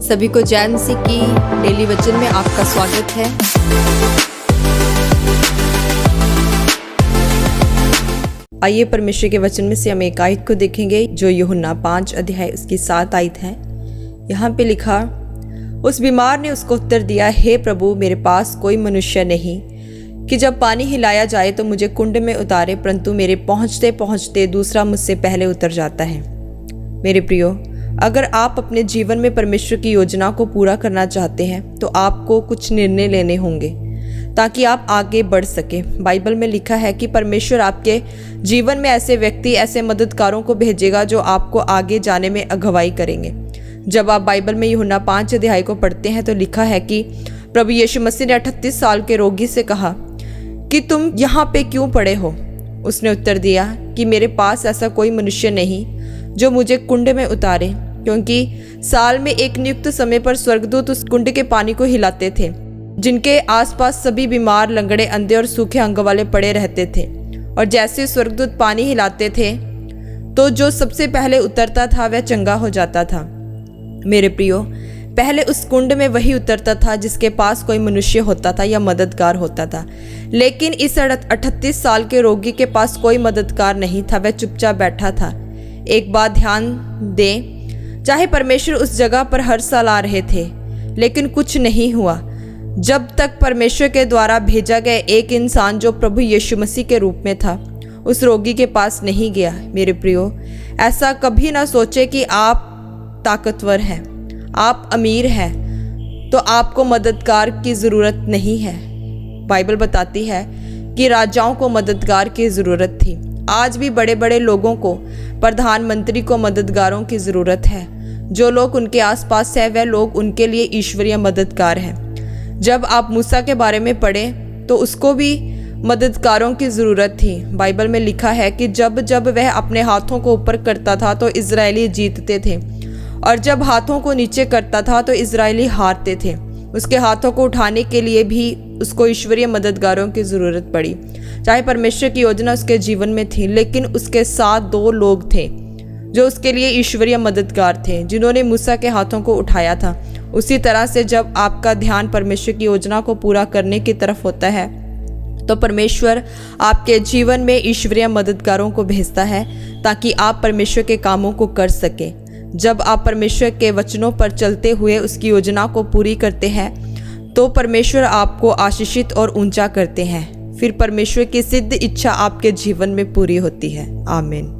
सभी को जय मसीह की डेली वचन में आपका स्वागत है। आइए परमेश्वर के वचन में से हम एक आयत को देखेंगे जो यूहन्ना 5 अध्याय उसकी 7 आयत है। यहाँ पे लिखा, उस बीमार ने उसको उत्तर दिया, हे प्रभु, मेरे पास कोई मनुष्य नहीं कि जब पानी हिलाया जाए तो मुझे कुंड में उतारे, परंतु मेरे पहुँचते पहुँचते दूसरा मुझसे पहले उतर जाता है। मेरे प्रियो, अगर आप अपने जीवन में परमेश्वर की योजना को पूरा करना चाहते हैं तो आपको कुछ निर्णय लेने होंगे ताकि आप आगे बढ़ सके। बाइबल में लिखा है कि परमेश्वर आपके जीवन में ऐसे व्यक्ति, ऐसे मददगारों को भेजेगा जो आपको आगे जाने में अगुवाई करेंगे। जब आप बाइबल में यूहन्ना 5 अध्याय को पढ़ते हैं तो लिखा है कि प्रभु यीशु मसीह ने 38 साल के रोगी से कहा कि तुम यहाँ पे क्यों पड़े हो। उसने उत्तर दिया कि मेरे पास ऐसा कोई मनुष्य नहीं जो मुझे कुंड में उतारे, क्योंकि साल में एक नियुक्त समय पर स्वर्गदूत उस कुंड के पानी को हिलाते थे, जिनके आसपास सभी बीमार, लंगड़े, अंधे और सूखे अंग वाले पड़े रहते थे। और जैसे स्वर्गदूत पानी हिलाते थे तो जो सबसे पहले उतरता था वह चंगा हो जाता था। मेरे प्रियो, पहले उस कुंड में वही उतरता था जिसके पास कोई मनुष्य होता था या मददगार होता था। लेकिन इस 38 साल के रोगी के पास कोई मददगार नहीं था, वह चुपचाप बैठा था। एक बात ध्यान दें, चाहे परमेश्वर उस जगह पर हर साल आ रहे थे, लेकिन कुछ नहीं हुआ जब तक परमेश्वर के द्वारा भेजा गया एक इंसान जो प्रभु यीशु मसीह के रूप में था उस रोगी के पास नहीं गया। मेरे प्रियो, ऐसा कभी ना सोचे कि आप ताकतवर हैं, आप अमीर हैं तो आपको मददगार की ज़रूरत नहीं है। बाइबल बताती है कि राजाओं को मददगार की ज़रूरत थी। आज भी बड़े बड़े लोगों को, प्रधानमंत्री को मददगारों की ज़रूरत है। जो लोग उनके आसपास है वह लोग उनके लिए ईश्वरीय मददगार हैं। जब आप मूसा के बारे में पढ़ें तो उसको भी मददगारों की ज़रूरत थी। बाइबल में लिखा है कि जब जब वह अपने हाथों को ऊपर करता था तो इजरायली जीतते थे, और जब हाथों को नीचे करता था तो इजरायली हारते थे। उसके हाथों को उठाने के लिए भी उसको ईश्वरीय मददगारों की ज़रूरत पड़ी। चाहे परमेश्वर की योजना उसके जीवन में थी, लेकिन उसके साथ 2 लोग थे जो उसके लिए ईश्वरीय मददगार थे, जिन्होंने मूसा के हाथों को उठाया था। उसी तरह से जब आपका ध्यान परमेश्वर की योजना को पूरा करने की तरफ होता है तो परमेश्वर आपके जीवन में ईश्वरीय मददगारों को भेजता है ताकि आप परमेश्वर के कामों को कर सकें। जब आप परमेश्वर के वचनों पर चलते हुए उसकी योजना को पूरी करते हैं तो परमेश्वर आपको आशीषित और ऊंचा करते हैं। फिर परमेश्वर की सिद्ध इच्छा आपके जीवन में पूरी होती है। आमीन।